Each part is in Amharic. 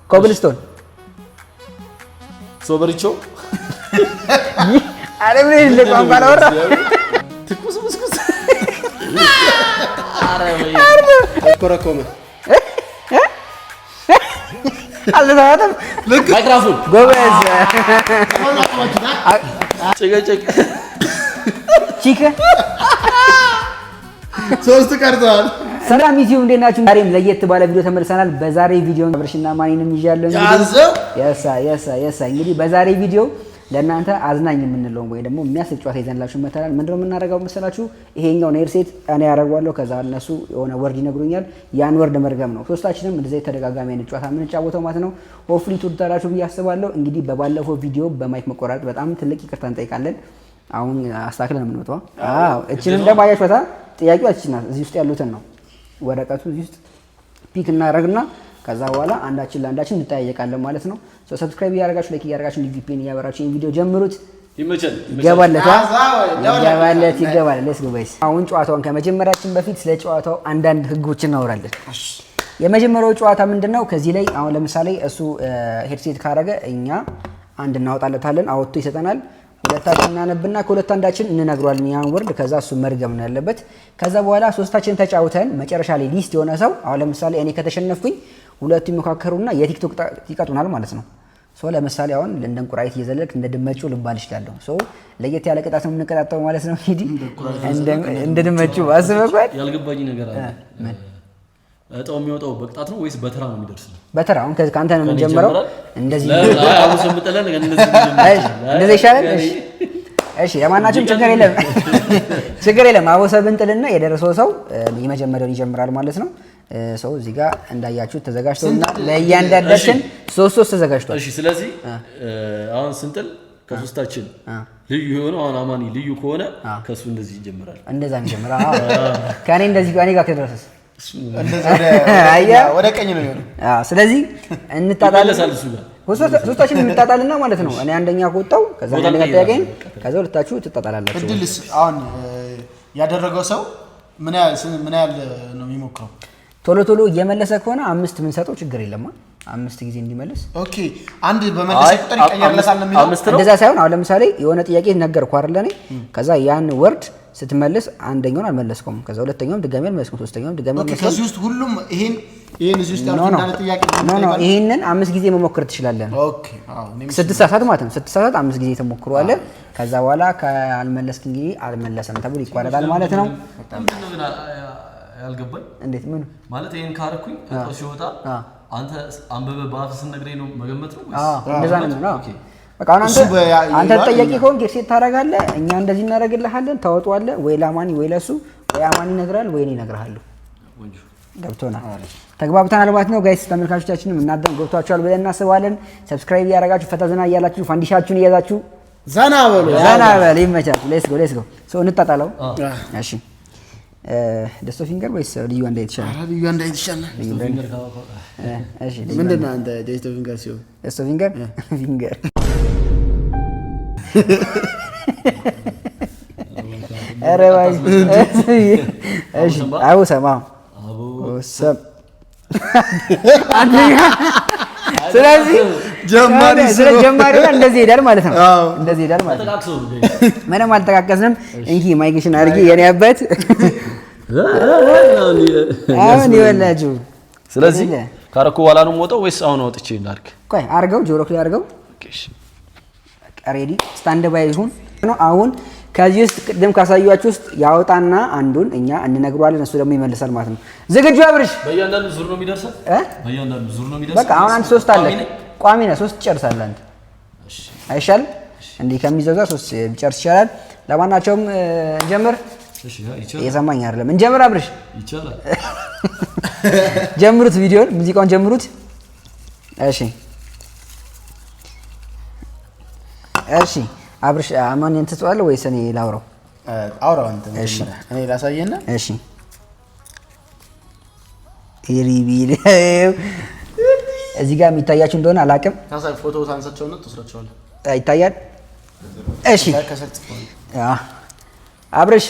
ኮብልስቶን ሶበሪቾ አረ ምን ለቋንቋ አወራ ትኩስ ብስኩስ ኮረኮመ አልተሳተም ማይክሮፎን ጎበዝ ጭቅጭቅ ቺከ ሶስት ቀርቷል። ሰላም ዩቲዩብ እንዴት ናችሁ? ዛሬም ለየት ባለ ቪዲዮ ተመልሰናል። በዛሬ ቪዲዮ አብርሽና ማኒንም ይዣለሁ። እንግዲህ በዛሬ ቪዲዮ ለእናንተ አዝናኝ የምንለው ወይ ደግሞ የሚያስቅ ጨዋታ ይዘንላችሁ መተናል። ምንድነው የምናደርገው መሰላችሁ? ይሄኛው ነው ኤርሴት እኔ ያደርጋለሁ። ከዛ እነሱ የሆነ ወርድ ይነግሩኛል። ያን ወርድ መርገም ነው። ሶስታችንም እንደዚህ ተደጋጋሚ አይነት ጨዋታ የምንጫወተው ማለት ነው። ሆፕፉሊ ትወዱታላችሁ ብዬ አስባለሁ። እንግዲህ በባለፈው ቪዲዮ በማይክ መቆራረጥ በጣም ትልቅ ይቅርታ እንጠይቃለን። አሁን አስተካክለን የምንወጣው እቺንም ደግሞ አያችኋታ። ጥያቄው እቺና እዚህ ውስጥ ያሉትን ነው ወረቀቱ እዚህ ውስጥ ፒክ እናደርግና ከዛ በኋላ አንዳችን ለአንዳችን እንጠያየቃለን ማለት ነው። ሰብስክራይብ እያደረጋችሁ ላይክ እያደረጋችሁ ቪፒኤን እያበራችሁ ይሄን ቪዲዮ ጀምሩት። ይገባለት። ሌትስ ጎ ጋይስ። አሁን ጨዋታውን ከመጀመራችን በፊት ስለ ጨዋታው አንዳንድ ህጎችን እናወራለን። የመጀመሪያው ጨዋታ ምንድነው? ከዚህ ላይ አሁን ለምሳሌ እሱ ሄድሴት ካረገ እኛ አንድ እናወጣለታለን፣ አወጥቶ ይሰጠናል። ሁለታችን እናነብና ከሁለት አንዳችን እንነግሯለን ያን ወርድ። ከዛ እሱ መርገም ነው ያለበት። ከዛ በኋላ ሶስታችን ተጫውተን መጨረሻ ላይ ሊስት የሆነ ሰው አሁን ለምሳሌ እኔ ከተሸነፍኩኝ ሁለቱ ይመካከሩና የቲክቶክ ይቀጡናል ማለት ነው። ለምሳሌ አሁን እንደ እንቁራሪት እየዘለልክ እንደ ድመጩ ልባል ይችላለሁ። ለየት ያለ ቅጣት ነው የምንቀጣጠው ማለት ነው። እንግዲህ እንደ ድመጩ አስበኳል። ያልገባኝ ነገር አለ። እጣው የሚወጣው በቅጣት ነው ወይስ በተራ ነው የሚደርሰው? በተራ አሁን ከአንተ ነው የምንጀምረው። እንደዚህ ይሻላል። እሺ የማናችሁም ችግር የለም። አወሰብን ጥልና የደረሰው ሰው የመጀመሪያውን ይጀምራል ማለት ነው። ሰው እዚህ ጋር እንዳያችሁት ተዘጋጅቶና ለእያንዳንዳችን ሶስት ተዘጋጅቷል። እሺ ስለዚህ አሁን ስንጥል ከሶስታችን ልዩ የሆነው አሁን አማኒ ልዩ ከሆነ ከሱ እንደዚህ ይጀምራል። እንደዛ ይጀምራል። ከኔ እንደዚህ ከኔ ጋር ከደረሰስ ወደ ቀኝ ነው የሚሆነው። ስለዚህ እንጣጣለን። ሶስታችን እንጣጣልና ማለት ነው። እኔ አንደኛ ከወጣው ከዛ አንደኛ ጠያቀኝ ከዛ ሁለታችሁ ትጣጣላላችሁ። እድልስ አሁን ያደረገው ሰው ምን ያህል ነው የሚሞክረው? ቶሎ እየመለሰ ከሆነ 5 ምን ሰጠው ችግር የለም። 5 ጊዜ እንዲመለስ። ኦኬ አንድ በመለሰ ቁጥር ይቀየርለታል ነው የሚለው። እንደዛ ሳይሆን አሁን ለምሳሌ የሆነ ጥያቄ ነገርኩ አይደል እኔ። ከዛ ያን ወርድ ስትመልስ አንደኛውን አልመለስኩም፣ ከዛ ሁለተኛውን ድጋሚ አልመለስኩም፣ ሶስተኛውን ድጋሚ አልመለስኩም። ከዚህ ውስጥ ሁሉም ይሄን እዚህ ውስጥ ያለው እንዳለ ጥያቄ ነው። ይሄንን 5 ጊዜ መሞከር ትችላለህ። ኦኬ አዎ፣ ስትሳሳት ማለት ነው። ስትሳሳት 5 ጊዜ ተሞክሯል። ከዛ በኋላ ካልመለስክ እንግዲህ አልመለሰም ተብሎ ይቋረጣል ማለት ነው። ያልገባኝ እንዴት ምን ማለት ይሄን ካረኩኝ እጣው ሲወጣ አንተ አንበበ በአፍስ ነግሬ ነው መገመት ነው ወይስ? እንደዛ ነው። ኦኬ በቃ አንተ ተጠያቂ ከሆንክ ጌት ታደርጋለህ፣ እኛ እንደዚህ እናደርግልሃለን፣ ታወጣዋለህ። ወይ ለማኒ ወይ ለሱ ወይ አማኒ ይነግራል ወይ እኔ እነግርሃለሁ። ገብቶናል፣ ተግባብተናል ማለት ነው ጋይስ። ተመልካቾቻችንም እናንተም ገብቷችኋል ብለን እናስባለን። ሰብስክራይብ እያደረጋችሁ ፈታ ዘና እያላችሁ ፋንዲሻችሁን እያዛችሁ ዘና በሉ። ይመቻችሁ። ሌትስ ጎ ሰው እንጣጣለው። እሺ ደስቶ ፊንገር ወይስ ልዩ አንድ አይነት ይሻላል? ልዩ አንድ አይነት ይሻላል። እሺ ምንድን ነው አንተ ደስቶ ፊንገር ሲሆን ደስቶ ፊንገር ኧረ ባይ እሺ አውሰማ አውሰም ስለዚህ ጀማሪ እንደዚህ ይሄዳል ማለት ነው። እንደዚህ ይሄዳል ማለት ነው። ምንም አልተቃቀስንም። እንኪ ማይክሽን አድርጊ የኔ አባት አሁን ይወላችሁ። ስለዚህ ካረኩ በኋላ ነው የምወጣው ወይስ አሁን አውጥቼ እንዳርክ? ቆይ አርገው፣ ጆሮ ላይ አርገው። እሺ ሬዲ ስታንድ ባይ ይሁን ነው። አሁን ከዚህ ውስጥ ቅድም ካሳያችሁ ውስጥ ያወጣና አንዱን እኛ እንነግረዋለን፣ እሱ ደግሞ ይመልሳል ማለት ነው። ዝግጁ አብርሽ? በእያንዳንዱ ዙር ነው የሚደርሰው። በቃ አሁን አንተ 3 አለ ቋሚ ነው። 3 ትጨርሳለህ አንተ። እሺ አይሻልም? እንዴ ከሚዘዛ 3 ቢጨርስ ይቻላል። ለማናቸውም እንጀምር። እሺ ይቻላል። የሰማኝ አይደለም። እንጀምር አብርሽ። ይቻላል። ጀምሩት፣ ቪዲዮን ሙዚቃውን ጀምሩት። እሺ አብርሽ አማን እንትን ትጠዋለህ ወይስ እኔ ላውራው? አውራው አንተ መጀመሪያ እኔ ላሳየና። እሺ ኢሪቢል እዚህ ጋር የሚታያችሁ እንደሆነ አላውቅም። ታሳይ ፎቶ ታንሳቸው ነው ተስራቸዋለህ። ይታያል። እሺ አብርሽ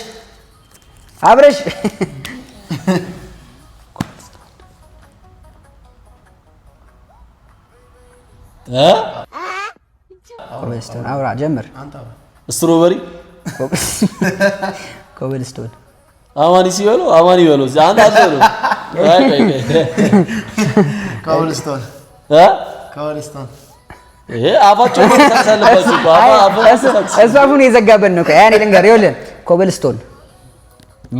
ኮብልስቶን አውራ ጀምር። ስትሮበሪ ኮብልስቶን አማኒ ሲበሉ አማኒ ይበሉ አንተ አትበሉ። ኮብልስቶን ኮብልስቶን ይሄ አፋቸው ተሳሳለባችሁ እሱ አፉን የዘጋበት ነው። ያኔ ልንገር ይኸውልህ ኮብልስቶን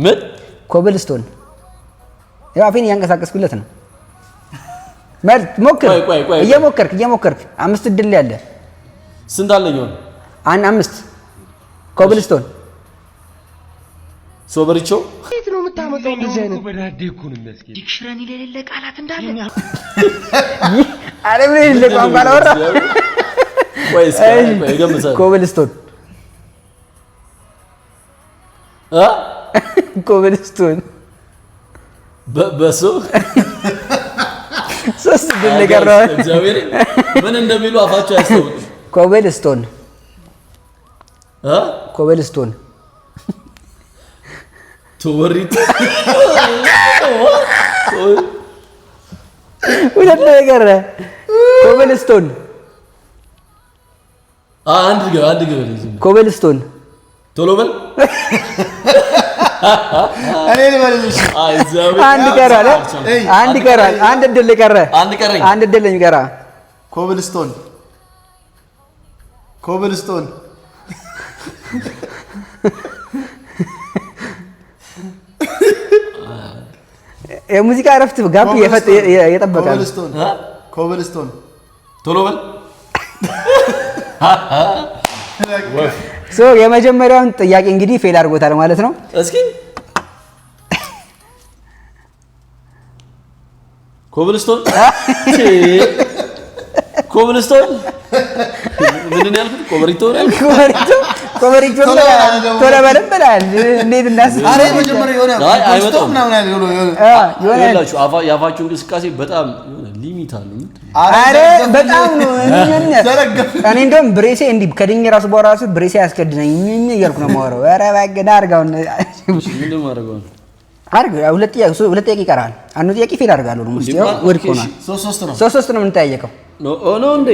ምን ኮብልስቶን ያው አፌን እያንቀሳቀስኩለት ነው። ሞክር እየሞከርክ 5 እድል ያለ ስንት አለኝ ነው? 5 ኮብልስቶን ሶበሪቾ እንዴት ነው የምታመጣው? እንደዚህ አይነት በዳዴ እኮ ነው የሚያስኬድ ዲክሽነሪ ለሌለ ቃላት እንዳለ አረ ምን ይል ቋንቋ አላወራ ወይስ ገምሰህ ኮብልስቶን ኮብልስቶን በሱ 3 ድል ቀረው። እግዚአብሔር ምን እንደሚሉ አፋቸው ያስተውሉ። ኮብልስቶን ኮብልስቶን ቶወሪት ሁለት ነገር ኮብልስቶን አንድ ገበል ኮብልስቶን ቶሎ በል እኔ ልበልልሽ አንድ ቀራል። አንድ እድል ቀረ። አንድ እድል የሚቀራ ኮብልስቶን የሙዚቃ እረፍት ጋብ የጠበቀ ኮብልስቶን ቶሎ በል የመጀመሪያውን ጥያቄ እንግዲህ ፌል አድርጎታል ማለት ነው። እስኪ ኮብልስቶን ምንድን ነው ያልኩት? ኮብሪቶ ቶሎ በለም ብለሃል። እንዴት እናስብ? አረ መጀመሪያ የሆነ ኮብልስቶን ምናምን ያላችሁ የአፋችሁ እንቅስቃሴ በጣም ሊሚት አለው። አረ በጣም ነው እኔ እንደውም ብሬሴ እንዲህ ከድኝ ራሱ በራሱ ብሬሴ ያስከድነኝ እያልኩ ነው የማወራው። ኧረ እባክህ አድርገው ምንድን ማድረገው ሁለት ጥያቄ ይቀራል። አንዱ ጥያቄ ፌል አድርጋለሁ ነው ሙስቲ ወድቆ ነው። 3 ነው የምንጠያየቀው ነው እንዴ?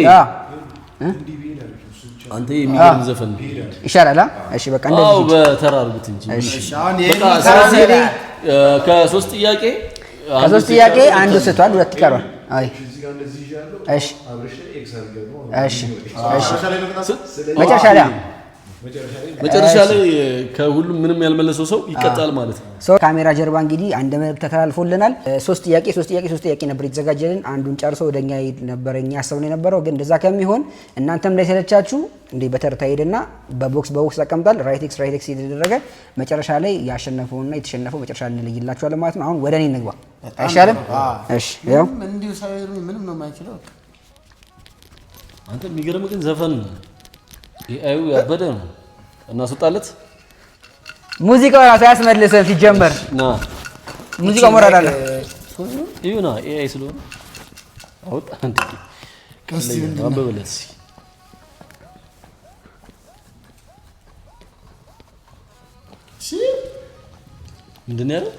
አንተ የሚገርም ዘፈን ይሻላል። እሺ በቃ እንደዚህ አው በተራ አድርጉት እንጂ ከ3 ጥያቄ አንዱ ስቷል፣ 2 ይቀራል። አይ እሺ መጨረሻ ላይ ከሁሉም ምንም ያልመለሰው ሰው ይቀጣል ማለት ነው። ካሜራ ጀርባ እንግዲህ አንድ መልእክት ተላልፎልናል። 3 ጥያቄ ነበር የተዘጋጀልን። አንዱን ጨርሶ ወደኛ ነበረኛ ያሰብነው የነበረው ግን እንደዛ ከሚሆን እናንተም እንዳይሰለቻችሁ እንዴ በተርታ ሄድና በቦክስ ተቀምጧል። ራይት ኤክስ እየተደረገ መጨረሻ ላይ ያሸነፈውና የተሸነፈው መጨረሻ እንለይላችኋለን ማለት ነው። አሁን ወደ እኔ እንግባ አይሻልም? እሺ ያው እንዲሁ ሳይሩ ምንም ነው የማይችለው። አንተ የሚገርም ግን ዘፈን አዩ ያበደ ነው። እናስወጣለት ሙዚቃው ራሱ ያስመልሰን ሲጀመር ና ሙዚቃው ሞራል አለ ይሁና ኤአይ ስለሆነ አውጣ አንተ አበበለስ ምንድን ነው?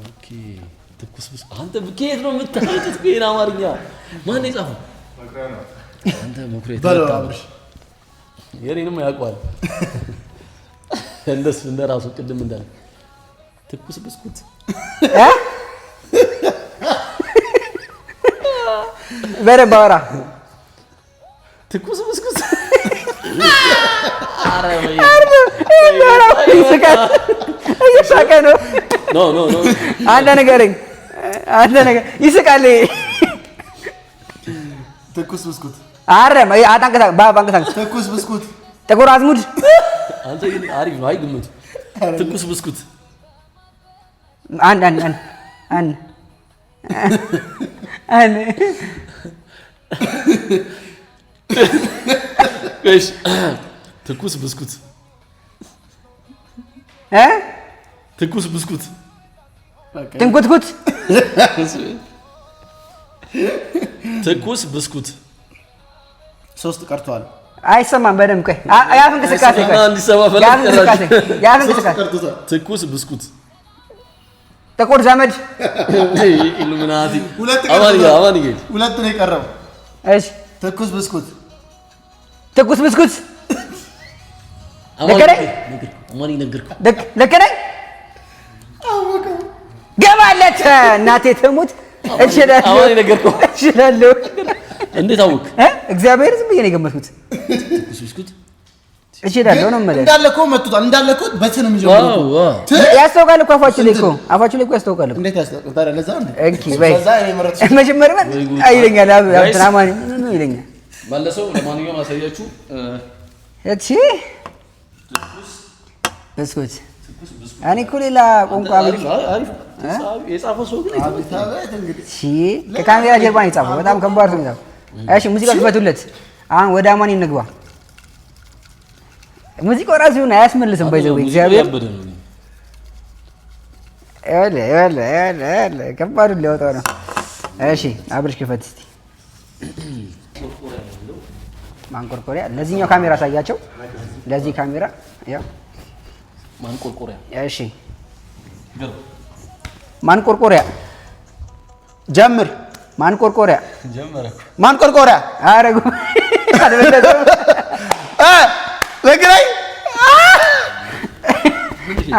ኦኬ ትኩስ ብስ አንተ ከየት ነው የምታመጡት? ግን አማርኛ ማን ነው የጻፈው? አንተ መኩሪያ ተባብሽ የኔንም ያውቀዋል። እንደሱ እንደራሱ ቅድም እንዳለ ትኩስ ብስኩት በረባ ወራ ትኩስ ብስኩት አረ ወይ እየሳቀ ነው። ኖ አንተ ነገር ይስቃል። ትኩስ ብስኩት አረም ባንቀሳቀስ ትኩስ ብስኩት ጥቁር አዝሙድ አንተ ግን አሪፍ ነው። አይ ግምቱ ትኩስ ብስኩት አንድ እሺ ትኩስ ብስኩት ትኩስ ብስኩት ትንኩትኩት ትኩስ ብስኩት 3 ቀርቷል። አይሰማም በደምብ ቆይ ያፍ እንቅስቃሴ እንዲሰማ ፈለግ ያፍ እንቅስቃሴ ትኩስ ብስኩት ጥቁር ዘመድ ኢሉሚናቲ ሁለት ነው የቀረው። እሺ ትኩስ ብስኩት ለከረኝ አማኒ ነገርኩ ለከረኝ ገባለት እናቴ ትሙት እችላለሁ። አማኒ ነገርኩ እችላለሁ። እንዴት አወቅ? እግዚአብሔር ዝም ብዬ ነው የገመትኩት። ትኩስ ብስኩት እችላለሁ ነው ማለት እንዳለ እኮ መጥቷል። እንዳለ እኮ በትን የሚጀምረው ያስታውቃል እኮ አፋችሁ ላይ እኮ ያስታውቃል። እንዴት ያስታውቃል ታዲያ? ለዛ እንዴ እንኪ በይ መጀመሪያ አይለኛል አብትራማኒ ምን ይለኛል መለሰው። ለማንኛውም አሳያችሁ እቺ ብስኩት እኔ እኮ ሌላ ቋንቋ አሪፍ የጻፈው ሰው ግን እሺ ከካሜራ ጀርባ ነው የጻፈው። በጣም ከባድ ነው የጻፈው። እሺ ሙዚቃ ክፈቱለት። አሁን ወደ አማኒ እንግባ። ሙዚቃው ራሱ ነው አያስመልስም። ባይዘው እግዚአብሔር ያለ ከባድ ሊወጣው ነው። እሺ አብርሽ ክፈት እስቲ። ማንቆርቆሪያ ለዚህኛው ካሜራ አሳያቸው። ለዚህ ካሜራ ያው ማንቆርቆሪያ። እሺ ማንቆርቆሪያ ጀምር። ማንቆርቆሪያ አረጉ አልበለዘም ለግራይ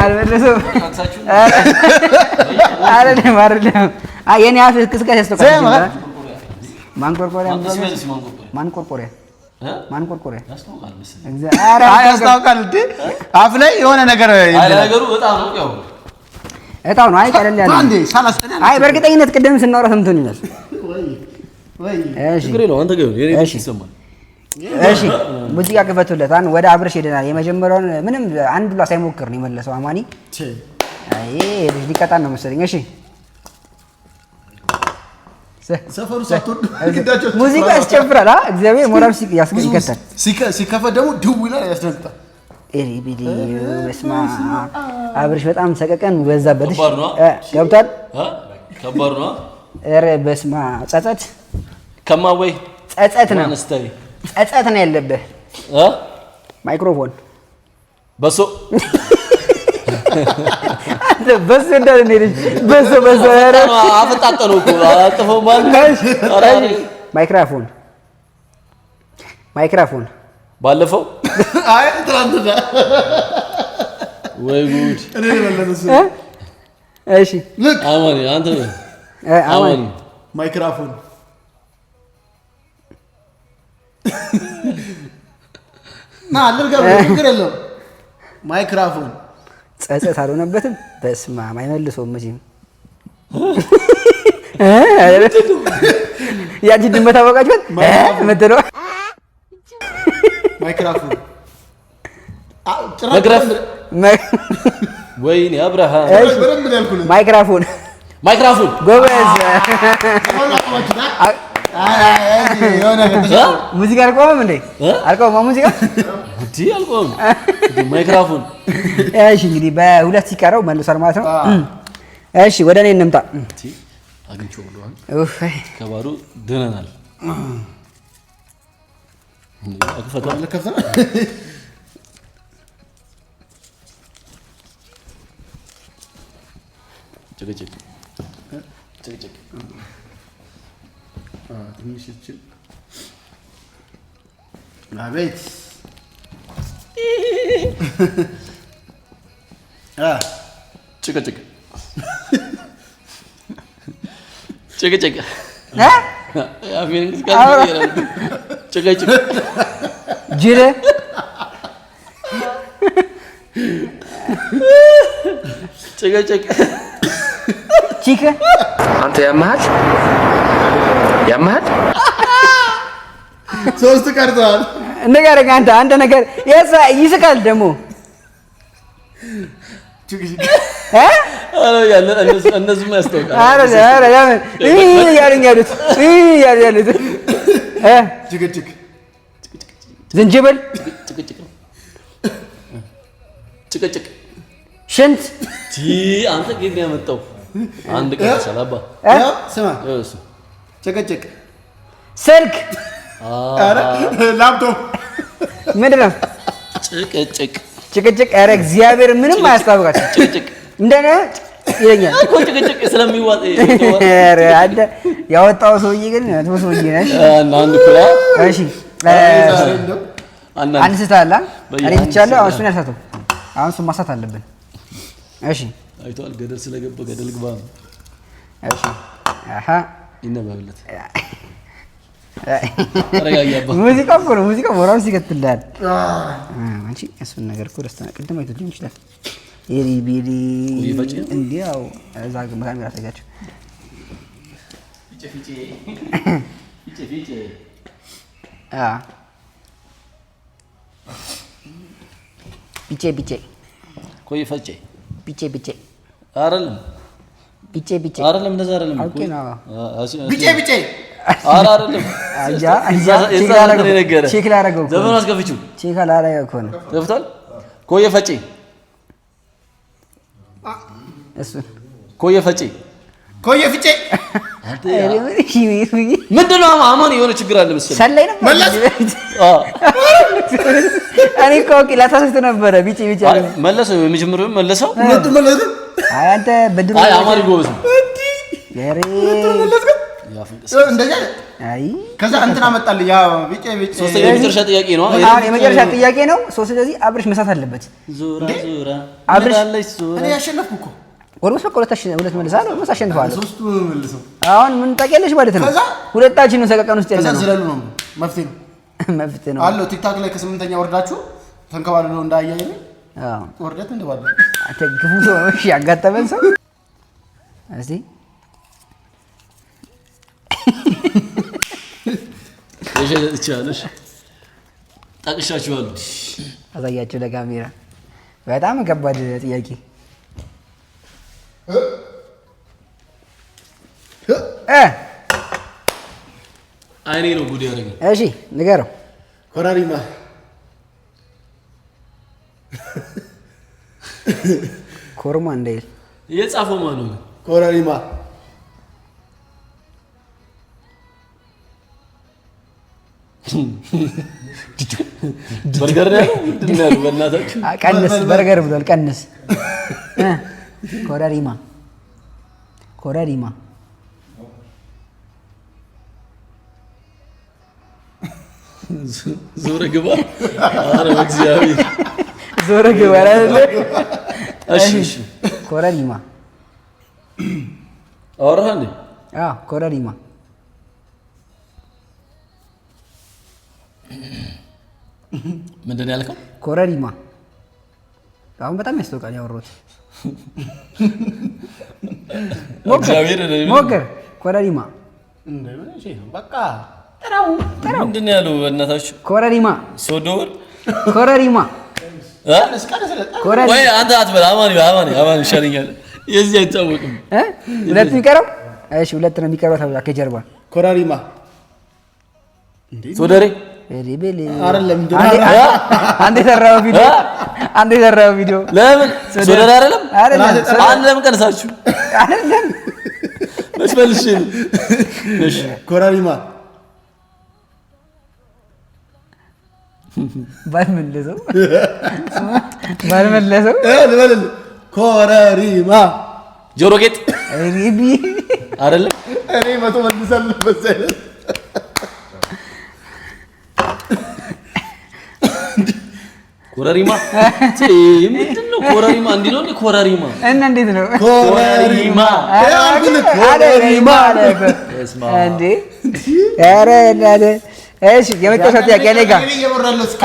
አልበለዘም አይደለም። የኔ አፍ እንቅስቃሴ ያስተካክላል። ማንቆርቆሪያ ያስታውቃል እንዴ? አፍ ላይ የሆነ ነገር ነገሩ እጣው ነው። አይ ቀለል ያለ አንዴ ሳላስተና አይ በእርግጠኝነት ቅድም ስናወራ ሰምቶን ይላል። እሺ እሺ ሙዚቃ ክፈቱለት። ወደ አብርሽ ሄደናል። የመጀመሪያውን ምንም አንድ ብላ ሳይሞክር ነው የመለሰው አማኒ። አይ ልጅ ሊቀጣን ነው መሰለኝ። እሺ ሰፈሩ ሳትወዱ ሙዚቃ ያስጨፍራል። እግዚአብሔር ሞራል ይከታል። ሲከፈት ደግሞ ድው ይላል፣ ያስደንግጣል። ኤሪ ቪዲዮ በስማ አብርሽ በጣም ሰቀቀን በዛበት። ገብቷል። ከባድ ነው። ኧረ በስማ ጸጸት ከማወይ ጸጸት ነው ያለብህ። ማይክሮፎን በሶ በሶ እንዳለ ልጅ በሶ ኧረ አፈጣጠነው እኮ አጥፈው ማለት ማይክሮፎን ባለፈው አይ ትራንትና ወይ ጉድ እኔ ለለነሱ እሺ አማኒ አንተ አማኒ ማይክሮፎን ና አልገባ ችግር የለውም። ማይክሮፎን ጸጸት አልሆነበትም። በስማ አይመልሰውም መቼም ያቺ ድመት አወቃችኋት የምትለው ማይክሮፎን ወይኔ አብርሃም ማይክሮፎን ጎበዝ። ሙዚቃ አልቆመም እንዴ? አልቆመም ሙዚቃ እንዴ? አልቆመም ማይክሮፎን። እሺ እንግዲህ በሁለት ሲቀረው መልሷል ማለት ነው። እሺ ወደ እኔ እንምጣ። አግኝቼው ብለዋል። ከባዱ ድነናል። አክፈታ ጭቅጭቅ ትንሽ ይችል አቤት ጭቅጭቅ ጭቅጭቅ ጅል ጭቅጭቅ ቺክ አንተ ያመሃል ሶስት ቀርተዋል። ንገረኝ አንተ ነገር ይስቃል ደግሞ እነዚህማ ያስታውቃል። ያሉት ጭቅጭቅ ዝንጅብል ጭቅጭቅ ሽንት አንተ ጌት ነው ያመጣው። አንድ ቀን ሰላባ ስማ ጭቅጭቅ ስልክ ላፕቶፕ ምንድን ነው? ጭቅጭቅ ኧረ እግዚአብሔር ምንም አያስታውቃል። ጭቅጭቅ እንደነ ይለኛል እኮ ጭቅጭቅ ስለሚዋጥ ኧረ አንተ ያወጣው ሰውዬ ግን ነው ሰውዬ ነሽ አንድ ኩላ እሺ አንድ ስታላ እኔ ብቻለሁ አሁን እሱን ያሳተው አሁን እሱን ማሳት አለብን እሺ አይቷል ገደል ስለገባ ገደል ግባ እሺ አሃ ይነበብለት ሙዚቃ እኮ ነው ሙዚቃ ወራው ሲከትላል አንቺ እሱን ነገር እኮ ደስታ ቅድም አይቶልኝ ይችላል ኤሪ ቢሪ እንዲያው እዛ ግማታም ያሳያችሁ ፊቼ ቢቼ ቆይ ፈጬ ቢቼ አይደለም ቢቼ አይደለም እንደዛ አይደለም ኦኬ ነው ቢቼ አይደለም ቼክ ላደረገው ዘመኑ አስከፍቺው ቼክ ላደረገው እኮ ነው ገብቷል ቆየ ፈጬ እሱ ኮየ ፍጬ ምንድን ነው አማን የሆነ ችግር አለ መሰለኝ ሰላይ ነበር መለስ እኔ እኮ ላታስተ ነበረ ቢቼ መለሰው የመጀመሪያው መለሰው አይ አንተ በድሮ አይ አማን ጎበዝ ነው ያሬ እንደዛ አይ ከዛ እንትና መጣልኝ ያ ቢጬ ሶስተኛ የመጨረሻ ጥያቄ ነው የመጨረሻ ጥያቄ ነው ስለዚህ አብርሽ መሳት አለበት ዙራ አብርሽ እኔ ያሸነፍኩ እኮ ወርስ ሁለት መልሳለሁ ወርስ አሸንፈዋለሁ ሶስቱ መልሰው አሁን ምን ታውቂያለሽ ማለት ነው ሁለታችን ነው ሰቀቀን ውስጥ ያለነው ከዛ ዝለሉ ነው መፍትሄ ነው አለው ቲክታክ ላይ ከ8ኛ ወርዳችሁ ተንከባልሎ እንዳያየኝ ወርደት እንደባለ አተግፉ ነው እሺ ያጋጠመን ሰው እስቲ እሺ ታቅሻችኋለሁ አሳያችሁ ለካሜራ በጣም ከባድ ጥያቄ አይኔ ነው ጉድ ያደረገኝ እሺ ንገረው ኮራሪማ ኮርማ እንዳይል የጻፈው ማን ነው ኮራሪማ በርገር ነው ድናሉ በእናታችሁ ቀንስ በርገር ብሏል ቀንስ ኮራሪማ ዞረ ግባ አረ በእግዚአብሔር ዞረ ግባ አይደል እሺ ኮራሪማ አወራህ እንዴ ኮራሪማ ምንድን ያልከው ኮራሪማ አሁን በጣም ያስታውቃል ያወራሁት ሞክር ኮራሪማ በቃ ጥራው ምንድን ያለው በእናታችሁ ኮራሪማ ሶዶር ኮራሪማ ወይ አንተ አትበል አማን ይሻለኛል የዚህ አይታወቅም ሁለት የሚቀረው እሺ ሁለት ነው የሚቀረው ተብላ ከጀርባ ኮራሪማ ሶደሬ ሪቤል አይደለም አንዴ ሰራው ቪዲዮ ለምን ሶደሬ አይደለም አንድ ለምን ቀንሳችሁ አይደለም መስፈልሽ እሺ ኮራሪማ ባልመለሰው ልበልል ኮራሪማ ጆሮ ጌጥ ሪቢ አይደለም እኔ መቶ መልሳለሁ መሰለኝ ኮራሪማ ምንድን ነው ኮራሪማ እንዲህ ነው ኮራሪማ እና እንዴት ነው ኮራሪማ እንዴ ኧረ እናቴ እሺ የመጨረሻው ጥያቄ እኔ ጋር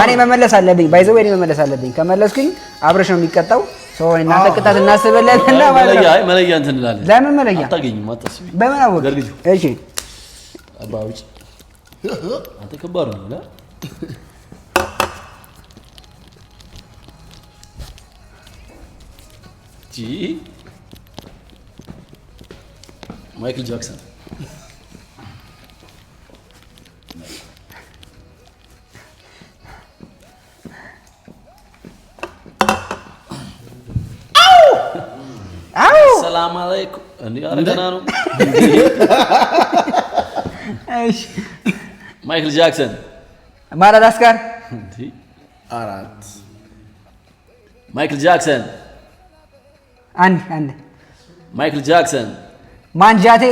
እኔ መመለስ አለብኝ ባይዘው እኔ መመለስ አለብኝ ከመለስኩኝ አብረሽ ነው የሚቀጣው ሰው እናንተ ቅጣት እናስበለንና መለያ እንትን እንላለን ለምን መለያ አታገኝም አታስቢ በምን አወቅ እሺ አባውጭ አንተ ከባድ ነው ማይክል ጃክሰን ሰላም አለይኩም እንዴ አረጋና ነው እሺ ማይክል ጃክሰን ማዳጋስካር አራት ማይክል ጃክሰን አንድ ማይክል ጃክሰን ማንጃቴ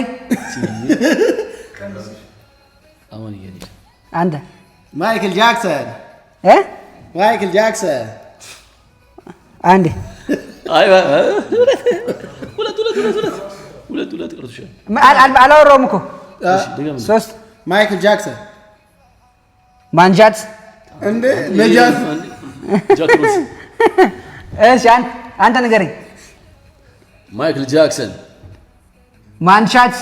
አማን ይሄ አንተ ማይክል ጃክሰን ማይክል ጃክሰን አንዴ አይ ሁለት ቀርቶሻል። አላወራሁም እኮ ሶስት ማይክል ጃክሰን ማንጃት እንዴ ነጃት ጃክሮስ እሺ አንተ ንገረኝ። ማይክል ጃክሰን ማንሻት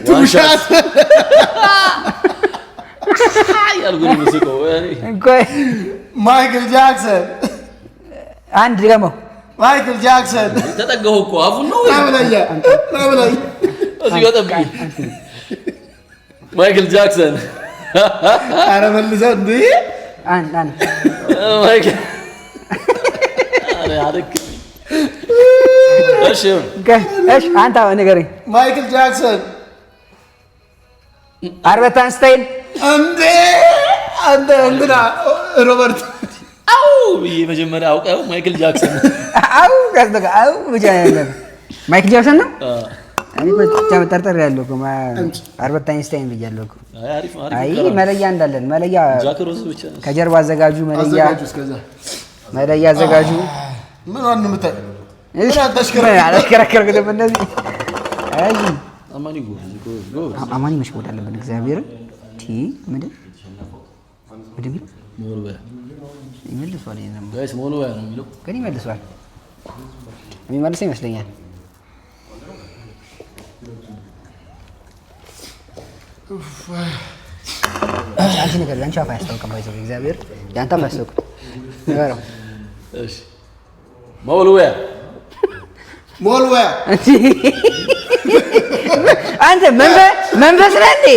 ቱሻት ያልኩኝ መስቀው ማይክል ጃክሰን አንድ ደግሞ ማይክል ጃክሰን ተጠጋሁ እኮ አፉን ነው ታብለኛ እዚህ ጋር ጠብቂ። ማይክል ጃክሰን አረ መልሰው እንዴ አንድ ማይክል አረ አረክ እሺ አንተ ንገረኝ። ማይክል ጃክሰን አልበርት አንስታይን እንዴ አንተ እንትና ሮበርት አው መጀመሪያ አውቀው ማይክል ጃክሰን ብቻ ማይክል ጃክሰን ነው። እኔ ብቻ መጠርጠር ያለው እኮ አልበርት አንስታይን ብያለሁ እኮ። አይ መለያ እንዳለን መለያ ከጀርባ አዘጋጁ መለያ አዘጋጁ ምን ዋን ምታ አላሽከረከርኩትም እንደዚህ። አይ አማኒ መሽወድ አለብን። እግዚአብሔር ምንድን ይመልሷል ግን ይመልሷል። የሚመልሰው ይመስለኛል። አንቺ ነገር አንቺ አፍ አያስታውቅም። ባይዘው እግዚአብሔር ያንተ አፍ አያስታውቅም። ንገረው። እሺ ሞልዌያ አንተ መንፈስ ነህ እንዴ?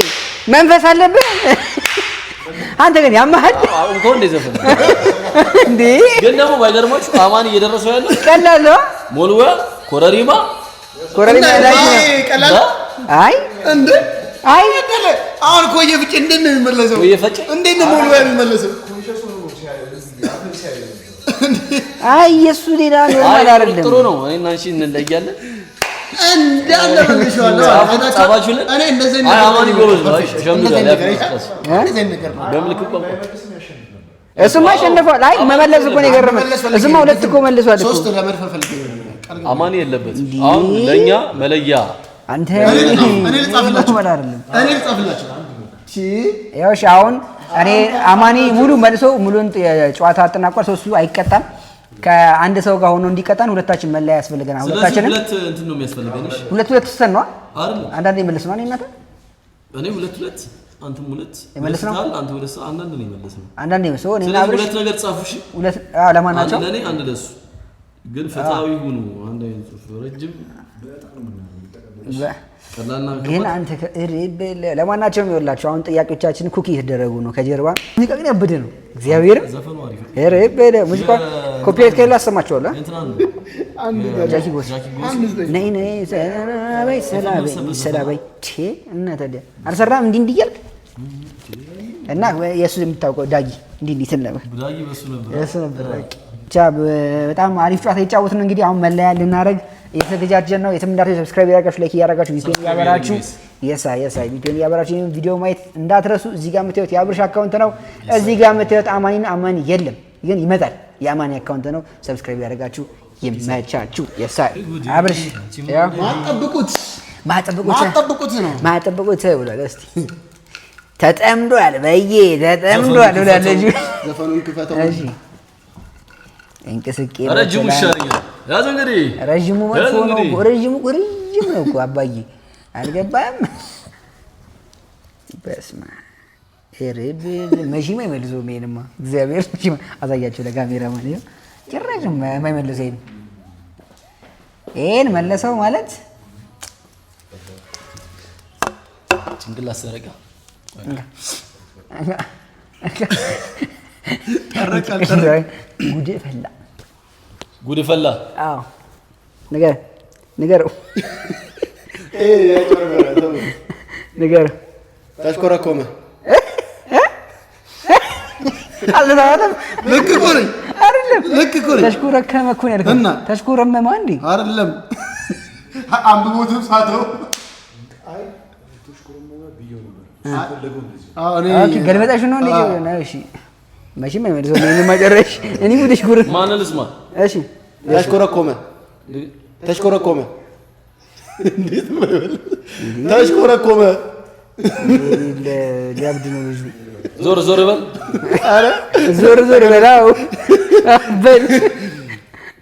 መንፈስ አለብህ አንተ ግን ያማሃል እንኳ እንደ ዘፈን እንዴ? ግን ደግሞ ባይገርማችሁ አማን እየደረሰው ያለው ቀላል ነው። ሞልዌያ ኮረሪማ ላይ ቀላል አይ እንዴ አይ አሁን እኮ እየፍጭ እንዴት ነው የሚመለሰው? እንዴት ነው ሞልዌያ የሚመለሰው? አይ የሱ ሌላ ኖርማል አይደለም። ጥሩ ነው። እኔና አንቺ እንለያለን እንዳለ መልሼዋለሁ። ጻፋችሁልን። እኔ እንደዚህ ነው አማን ይጎበዝ ነው። እሱማ አሸንፏል። አይ መመለስ እኮ ነው የገረመኝ። እሱማ ሁለት እኮ መልሷል እኮ። ሶስት ለመድፈር ፈልጌ አማን የለበት አሁን ለኛ መለያ አንተ እኔ ልጻፍላችሁ ያው አሁን እኔ አማኒ ሙሉን ጨዋታ አጠናቋል። ሶስቱ አይቀጣም። ከአንድ ሰው ጋር ሆኖ እንዲቀጣን ሁለታችን መለያ ያስፈልገናል። ሁለታችንም ሁለት እንትን ነው የሚያስፈልገን። እሺ ሁለት ተሰን ነው አይደል? አንዳንዴ መልስ ነው እናንተ እኔ ሁለት አንተም ሁለት መልስ ነው። አንተ ሁለት አንዳንዴ ነው መልስ ነው። አንዳንዴ ሰው እኔ እና አብረሽ ሁለት ነገር ጻፉ። እሺ ሁለት ለማናቸው ለኔ አንድ ለሱ ግን ፍትሃዊ ሁኑ። አንድ አይነት ጽሁፍ ረጅም ግን አንተ ለማናቸውም ይኸውላችሁ አሁን ጥያቄዎቻችን ኩክ እየተደረጉ ነው ከጀርባ። ሙዚቃ ግን ያብድ ነው እግዚአብሔር ሙዚቃ ኮፒራይት ከሌለ አሰማችኋለሁ። ጃኪ ጎስ ነይ ሰላበይ እና ታዲያ አልሰራም እንዲህ እያልክ እና የእሱ የምታውቀው ዳጊ እንዲህ ትል ነበር። እሱ ነበር ብቻ በጣም አሪፍ ጨዋታ የጫወትን። እንግዲህ አሁን መለያ ልናደርግ እየተዘጋጀን ነው። የትም እንዳትሄዱ ሰብስክራይብ ያደርጋችሁ፣ ላይክ ያደርጋችሁ፣ ቪፒኤን ያበራችሁ ቪፒኤን ያበራችሁ ቪዲዮ ማየት እንዳትረሱ። እዚህ ጋር የምታዩት የአብርሽ አካውንት ነው። እዚህ ጋር የምታዩት አማኒ የለም ግን ይመጣል። የአማኒ አካውንት ነው። ሰብስክራይብ ያደርጋችሁ። ይመቻችሁ። አብርሽ ማጠብቁት ብሏል። እስቲ ተጠምዷል ተጠምዷል ብላለች። ዘፈኑን ክፈተው። እሺ እንቅስቄ ረጅሙ ይሻለኛል። ያዘ እንግዲህ ረጅሙ መጥፎ ነው። ረጅሙ ነው እኮ አባዬ አልገባም። በስመ አብ መቼም አይመልሰውም። ይሄንማ እግዚአብሔር መቼም አሳያቸው ለካሜራ ማለት ነው። ጭራሽ የማይመልሰው ይሄን መለሰው ማለት ጭንቅላት ሰረቃ ጉድ ፈላ። አዎ ንገረው ተሽኮረኮመ። አልተባለም። ልክ እኮ ነኝ አይደለም? ልክ እኮ ነኝ። ተሽኮረከመ እኮ ነው ያልከው። ተሽኮረመመ እንዴ? አይደለም አንብቦትም ሳተው ገልበጣሽ ነው እንዴ? እሺ መቼም አይመልሰውም። እኔ መጨረሽ እኔ ሙድሽ ጉር ማን ልስማ? እሺ ተሽኮረኮመ ተሽኮረኮመ እንዴት ማለት ተሽኮረኮመ ሊያብድ ነው ልጁ። ዞር ዞር በል። አረ ዞር ዞር በላው በል።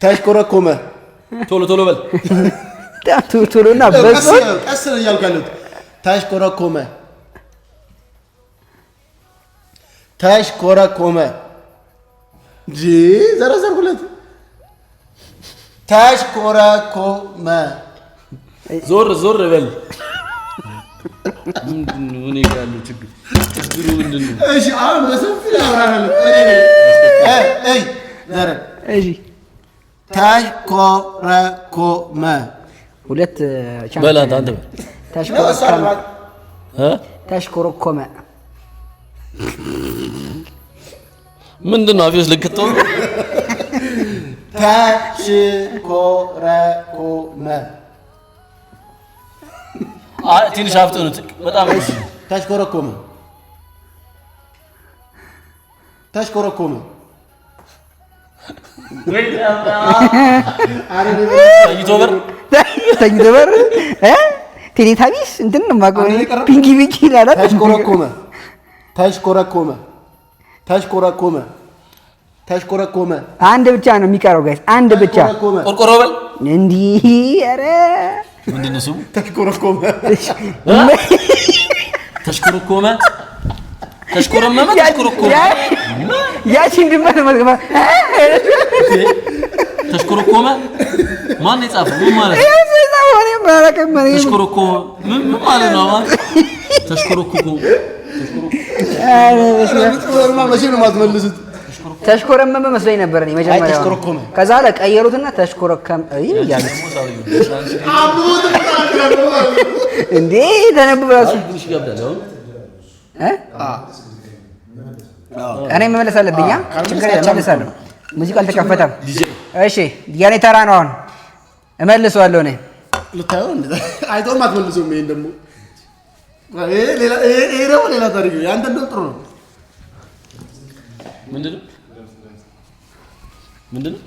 ተሽኮረኮመ ቶሎ ቶሎ በል። ቶሎና በሶ ቀስ እያልኩ ያለሁት ተሽኮረኮመ ተሽኮረኮመ ጂ ዘረዘርኩለት። ተሽኮረኮመ ዞር ዞር በል። ምንድነው እኔ ጋር ያለው ችግር? ችግሩ ምንድነው? እሺ አሁን በሰፊ ላብራራለሁ። እይ ዘረ እሺ ተሽኮረኮመ ሁለት በላት አንተ ተሽኮረኮመ ምንድነው? አፊስ ልክተው ተሽኮረኮመ ትንሽ አፍጥኑት በጣም ተሽኮረኮመ ተሽኮረኮመ ተኝቶ በር ቴሌታቢስ እንትን ነው የማውቀው። ፒንኪ ፒንኪ ይላል። ተሽኮረኮመ ተሽኮረኮመ ተሽኮረኮመ ተሽኮረኮመ አንድ ብቻ ነው የሚቀረው ጋይስ፣ አንድ ብቻ። ቆርቆሮ በል እንዲህ። ኧረ ምንድነው ስሙ? ተሽኮረኮመ ተሽኮረኮመ ተሽኮረመመ ተሽኮረኮመ ያቺን ድመት መዝገባ ተሽኮረኮመ ማን የጻፈው? ምን ማለት ነው? ተሽኮረኮመ ምን ማለት ነው? ተሽኮረኮመ ተሽኮረመመ መስሎኝ ነበር እኔ መጀመሪያ። ከዛ ላይ ቀየሩትና ተሽኮረከም እያለ እንዴ ተነብብ ራሱ እኔ መመለስ አለብኝ። ችግር የለም እመልሳለሁ። ሙዚቃ አልተከፈተም። እሺ የኔ ተራ ነው አሁን እመልሰዋለሁ። እኔ ልታየው እንዴ አይቶም አትመልሰውም። ይሄን ደግሞ ይሄ ደግሞ ሌላ ታሪክ ነው። ያንተ እንደው ጥሩ ነው። ምንድነው ምንድነው?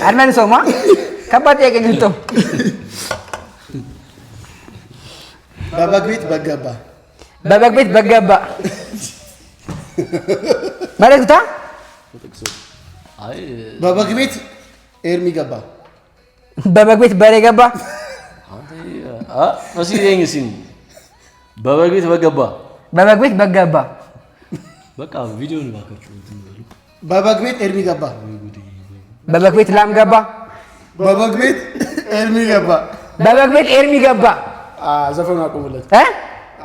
አልመልሰውማ። ከባድ ጥያቄ ነው። በበግ ቤት በገባ በበግ ቤት በገባ መልእክታ በበግ ቤት ኤርሚ ገባ። በበግ ቤት በሬ ገባ። በበግ ቤት በገባ በበግ ቤት በገባ። በቃ ቪዲዮ ነው ባካችሁ። በበግ ቤት ኤርሚ ገባ። በበግ ቤት ላም ገባ። በበግ ቤት ኤርሚ ገባ። በበግ ቤት ኤርሚ ገባ። ዘፈኑ አቆሙለት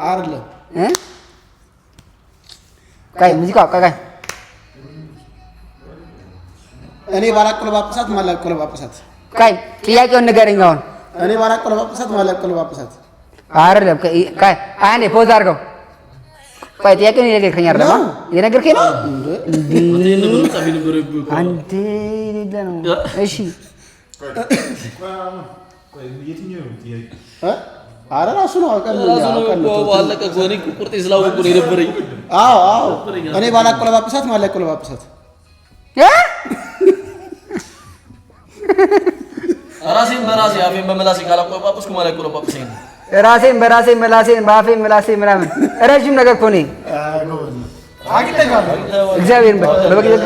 አይደለም። ቆይ ሙዚቃው ቆይ እኔ ባላቆለባጳሳት ማላቆለባጳሳት። ቆይ ጥያቄውን ንገረኝ አሁን። እኔ ባላቆለባጳሳት ማላቆለባጳሳት አይደለም። ቆይ አንዴ ፖዝ አድርገው። ቆይ ጥያቄውን እየነገርከኝ አይደለም? እየነገርከኝ ነው አንተ ሌላ ነው። እሺ ኧረ እራሱ ነው አውቀልኝ። አለቀ እኮ እኔ ቁርጤ ስላወቁ ነው የነበረኝ። አዎ አዎ እኔ ባላቆለባጳሳት ማላቆለባጳሳት። ራሴን በራሴ አፌን በመላሴ ካላቆለጳጰስኩ ማላቆለጳጰሰኝ ነው። ራሴን በራሴ መላሴን በአፌን መላሴ ምናምን ረጅም ነገር እኮ ነው። እግዚአብሔር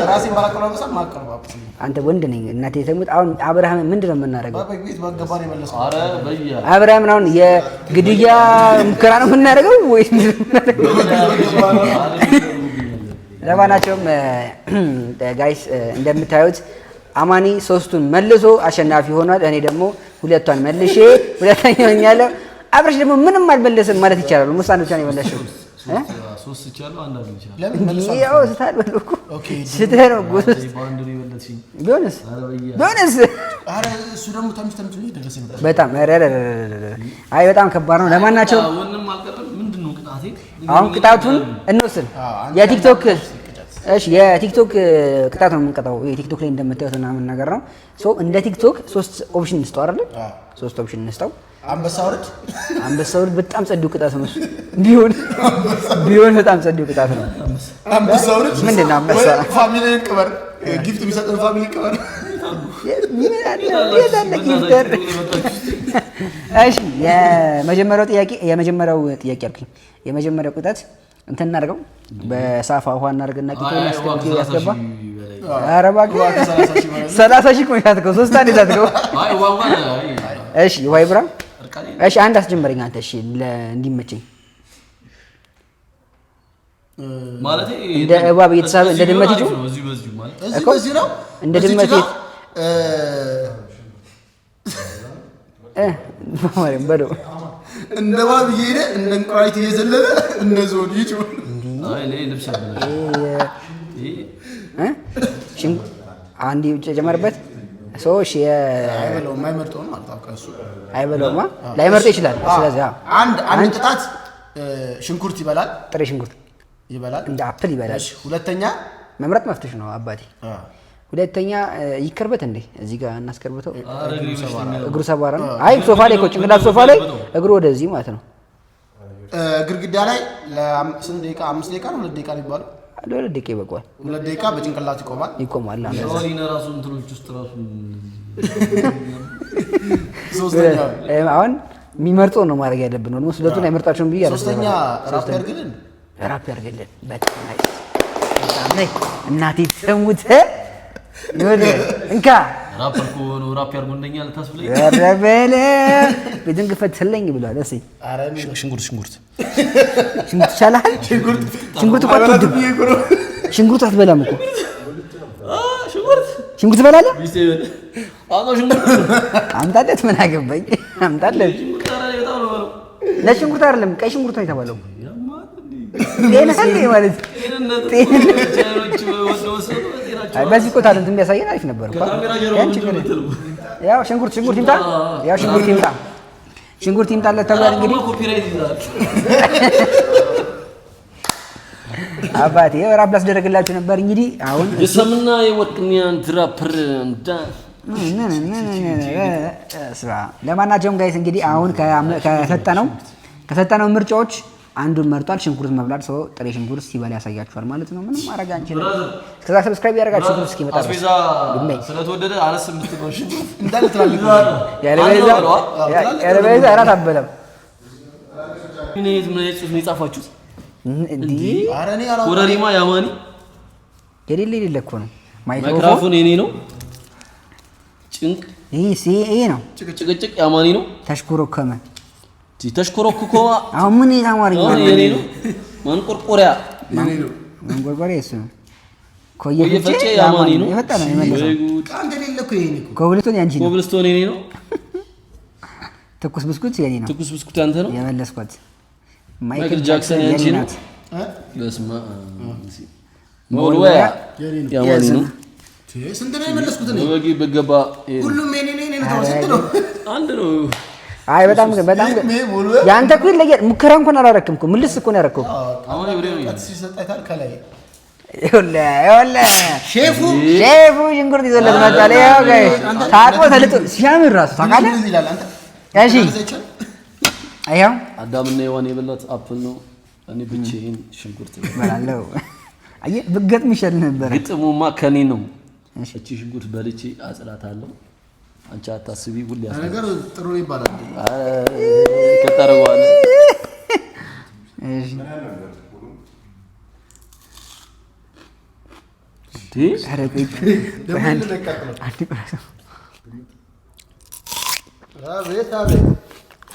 ራሴን ባላቆለባጳሳት ማላቆለጳጰሰኝ። አንተ ወንድ ነኝ እናቴ ተሙት። አሁን አብርሃም ምንድን ነው የምናደርገው? በበግ ቤት በገባ ነው የመለሰው። ኧረ በያ አብርሃም አሁን የግድያ ሙከራ ነው የምናደርገው ወይስ ለማናቸውም ጋይስ እንደምታዩት አማኒ ሶስቱን መልሶ አሸናፊ ሆኗል። እኔ ደግሞ ሁለቷን መልሼ ሁለተኛ ሆኛለሁ። አብረሽ ደግሞ ምንም አልመለስም ማለት ይቻላል። ሙሳን ብቻ ነው የመለሰው። ሶስት ይቻላል አንዳንድ ይቻላል። ለምን ያው ስታል በልኩ ስተህ ነው ጎስ ቢሆንስ ኧረ እሱ ደግሞ ተምች በጣም አይ በጣም ከባድ ነው። ለማናቸውም ምንም አልቀረም። ምንድነው ቅጣቴ? አሁን ቅጣቱን እንወስን። የቲክቶክ እሺ የቲክቶክ ቅጣት ነው የምንቀጣው። የቲክቶክ ላይ እንደምታዩት ምናምን ነገር ነው። ሶ እንደ ቲክቶክ 3 ኦፕሽን እንስጠው አይደል? 3 ኦፕሽን እንስጠው። አንበሳ ወርድ በጣም ጸዱ ቅጣት ነው እሱ። ቢሆን በጣም ጸዱ ቅጣት ነው። አንበሳ ወርድ ምንድን ነው አንበሳ? ፋሚሊ ቅበር ጊፍት የሚሰጠን ፋሚሊ ቅበር። ምን አለ ጊፍተር? እሺ የመጀመሪያው ጥያቄ አልኩኝ። የመጀመሪያው ቅጣት እንትን እናድርገው። በሳፋ ውሃ እናድርግና ቂጦና ያስገባ። ኧረ እባክህ 30 ሺህ ቆይ አትከው 3 አንዴ አትከው። እሺ ውሃ ይብራ። እሺ አንድ አስጀምረኝ አንተ። እሺ እንዲመቸኝ ማለት እንደ እባብ እየተሳበ እንደ ድመት ይጩ እዚህ ነው እንደ ድመት ማርያም በለው እንደ እባብ እየሄደ እንደ እንቁራሪት እየዘለለ እንደ ዞን ይጩ። አንድ ጨመርበት። ሰዎች አይበለውም የማይመርጠው ነው ማለት አውቀሱ አይበለውማ ላይመርጥ ይችላል። ስለዚህ አንድ ቅጣት ሽንኩርት ይበላል፣ ጥሬ ሽንኩርት ይበላል፣ እንደ አፕል ይበላል። እሺ ሁለተኛ መምረጥ መፍትሽ ነው አባቴ። ሁለተኛ ይከርበት እንዴ እዚህ ጋር እናስከርበተው። እግሩ ሰባራ ነው። አይ ሶፋ ላይ እኮ ጭንቅላት ሶፋ ላይ እግሩ ወደዚህ ማለት ነው። ግድግዳ ላይ ለስንት ደቂቃ? 5 ደቂቃ ነው 2 ደቂቃ የሚባለው? 2 ደቂቃ ይበቃዋል። 2 ደቂቃ በጭንቅላት ይቆማል። ራሱ እንትኖች ውስጥ ራሱ አሁን የሚመርጠው ነው ማድረግ ያለብን ነው። ሁለቱን አይመርጣቸውም ብዬ ሶስተኛ ራፕ ያርግልን። በጣም ላይ እናቴ ተሙት እንካ ራፐር ኮኑ ራፕ ያርጉልኛ ልታስብለኝ ያረበለ በድንግ ፈትለኝ ብሏል። እሺ ሽንኩርት ይቻላል። ሽንኩርት አትወድም? ሽንኩርት አትበላም እኮ ሽንኩርት ትበላለህ? አምጣለት። ምን አገባኝ? አምጣለት። ለሽንኩርት አይደለም ቀይ ሽንኩርት ነው የተባለው። ጤና ማለት በዚህ እኮ ታለንት የሚያሳየን አሪፍ ነበር እኮ። ያው ሽንኩርት ይምጣ፣ ሽንኩርት ይምጣለት ተብሏል። እንግዲህ አባቴ ራፕ ላስደረግላችሁ ነበር። እንግዲህ አሁን የሰምና የወጥኛን ድራፐር እንዳ ለማናቸውም ጋይስ እንግዲህ አሁን ከሰጠነው ምርጫዎች አንዱን መርጧል። ሽንኩርት መብላት ሰው ጥሬ ሽንኩርት ሲበላ ያሳያችኋል ማለት ነው። ምንም ማድረግ አንችልም። እስከዛ ሰብስክራይብ ያደርጋችሁ ሽንኩርት እስኪመጣ አስቤዛ ስለተወደደ አነስ የምትለው ሽንኩርት እንዳለ ትላለች። ያለበለዚያ እራት አትበላም። ምን ጽሁፍ ነው የጻፋችሁት? እንዴ ኮረሪማ ያማኒ የሌለ እኮ ነው። ማይክሮፎን የኔ ነው። ጭንቅ ይሄ ነው። ጭቅጭቅ ያማኒ ነው። ተሽኮረከመ ተሽኮረኩኮ አሁን ምን የታማርኛ የኔ ነው። ማንቆርቆሪያ ማንቆርቆሪያ እሱ ነው። ኮየፈጨ ያማኒ ነው። ይፈጣ ነው የመለሰው። ቃንደ ሌለ እኮ ይሄ ነው። ኮብልስቶን ያንቺ ነው። ኮብልስቶን የኔ ነው። ትኩስ ብስኩት የኔ ነው። ትኩስ ብስኩት አንተ ነው የመለስኳት። ማይክል ጃክሰን ያንቺ ነው። በስማ ሞልወያ ያማኒ ነው። ስንት ነው የመለስኩት ነው? ወጊ በገባ ሁሉም የኔ ነው ተወሰደ ነው። አንድ ነው። አይ በጣም ያንተ እኮ ይለያል። ሙከራ እንኳን አላረክም እኮ ምልስ እኮ ነው ያረከው። አሁን ይብሬ ነው ሲሰጣይታል ከላይ ይኸውልህ ሼፉ ሽንኩርት ይዞለት መጣለ። ያው ጋይ ታጥቦ ተልጦ ሲያምር ራሱ ታውቃለህ። እሺ አያው አዳምና ሔዋን የበላት አፕል ነው። እኔ ብቻዬን ሽንኩርት እበላለሁ። አየህ ብትገጥም ይሻል ነበር። ግጥሙማ ከኔ ነው። እቺ ሽንኩርት በልቼ አጽዳታለሁ። አንቺ አታስቢ። ሁሉ ያስ ነገር ጥሩ ይባላል። ከታረዋለ እሺ አረቀኝ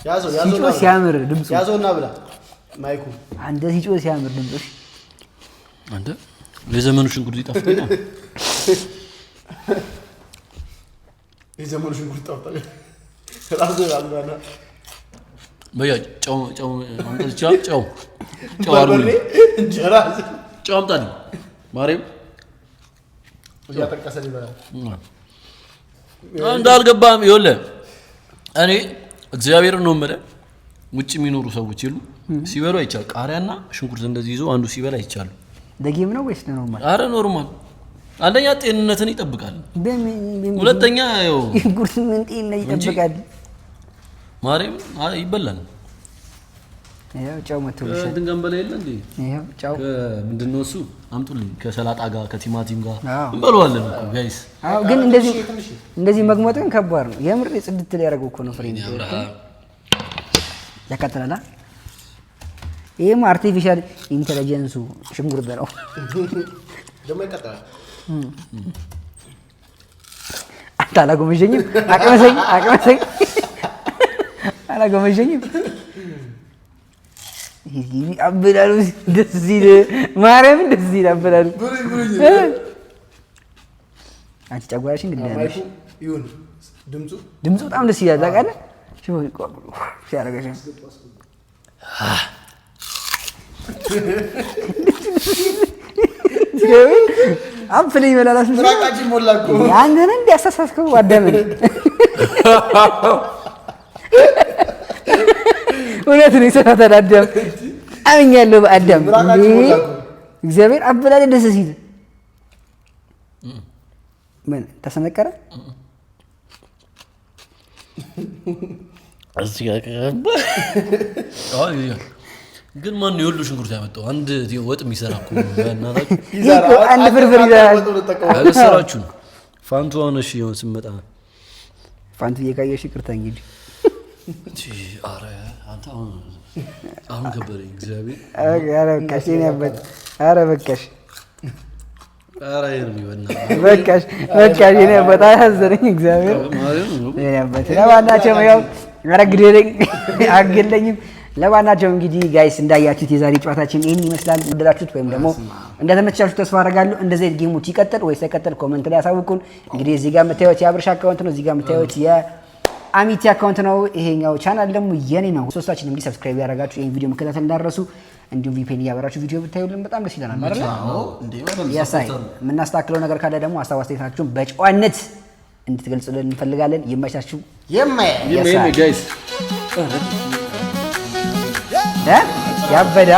ያዘው ሲያምር ድምፁ ያዘውና ብላ ማይኩ አንተ ሲጮህ ሲያምር ድምፁ። አንተ ለዘመኑ ሽንኩርት ይጣፍጣል። የዘመኑ ሽንኩርት ይጣፍጣል። ራሱ ያልባና በያ ጨው አንተቻ ጨው አርጉ እንጀራ ጨው አምጣልኝ ማርያም ያጠቀሰኝ ይበላል። እንዳልገባም ይኸውልህ እኔ እግዚአብሔርን ነው የምልህ ውጭ የሚኖሩ ሰዎች ይሉ ሲበሉ አይቻል ቃሪያና ሽንኩርት እንደዚህ ይዞ አንዱ ሲበላ አይቻሉ ደጊም ነው ወይስ ኖርማል አረ ኖርማል አንደኛ ጤንነትን ይጠብቃል ሁለተኛ ያው ጉርስ ምን ጤንነት ይጠብቃል ማርያም ይበላል ያው ጫው መተውሽ ድንጋም በላይ የለ እንዴ ያው ጫው ምንድነው እሱ አምጡልኝ ከሰላጣ ጋር ከቲማቲም ጋር እንበለዋለን እኮ ጋይስ አዎ ግን እንደዚህ መግመጥን ከባድ ነው የምር ጽድት ሊያደርገው እኮ ነው ፍሬንድ ያካተላላ ይሄም አርቲፊሻል ኢንተለጀንሱ ሽንጉርት ነው ደሞ ይቀጣል አታላጎመጀኝም አላጎመጀኝም ይሄ አበላሉ ደስ ሲል ማርያም ደስ ሲል አበላሉ አንቺ ጨጓራሽ እንግዲህ ያለሽ ይሁን ድምፁ በጣም ደስ ይላል ታውቃለህ ሲያረጋሽ አፍለ ይመላላስ ምራቃጂ ሞላቁ አንተን እንዲያሳሳስከው አዳምን እውነት ነው ይሰራታል አዳም አምኛለሁ በአዳም እግዚአብሔር አበላለ ደስ ሲል ምን ተሰነቀረ እዚህ ጋር ግን ማን ነው የሁሉ ሽንኩርት ያመጣው አንድ ወጥ የሚሰራ እኮ እናታችሁ አንድ ፍርፍር ይዛል አልሰራችሁ ፋንቱ አነሽ ይሁን ስመጣ ፋንቱ እየቃየሽ ይቅርታ እንግዲህ አረ አንተ አሁን ከበረኝ እግዚአብሔር አረ በቃሽ እኔ አበት አረ በቃሽ አረ ይርሚውና በቃሽ እኔ አበት አያዘረኝ እግዚአብሔር እኔ አበት ለማናቸው ያው አረግደኝ አገለኝም ለማናቸው እንግዲህ ጋይስ እንዳያችሁት የዛሬ ጨዋታችን ይሄን ይመስላል ወደዳችሁት ወይም ደግሞ እንደተመቻችሁ ተስፋ አደርጋለሁ እንደዚህ ጌሞች ይቀጥል ወይስ አይቀጥል ኮሜንት ላይ ያሳውቁን እንግዲህ እዚህ ጋር የምታዩት የአብርሽ አካውንት ነው እዚህ ጋር የምታዩት የአሚቲ አካውንት ነው ይሄኛው ቻናል ደግሞ የኔ ነው ሶስታችን እንግዲህ ሰብስክራይብ ያደረጋችሁ ይሄን ቪዲዮ መከታተል እንዳትረሱ እንዲሁም ቪፒኤን ያበራችሁ ቪዲዮ ብታዩልን በጣም ደስ ይለናል ማለት ነው ያሳይ የምናስተካክለው ነገር ካለ ደግሞ አስተያየታችሁን በጨዋነት እንድትገልጹልን እንፈልጋለን ይመቻችሁ የማይ ጋይስ ያበዳ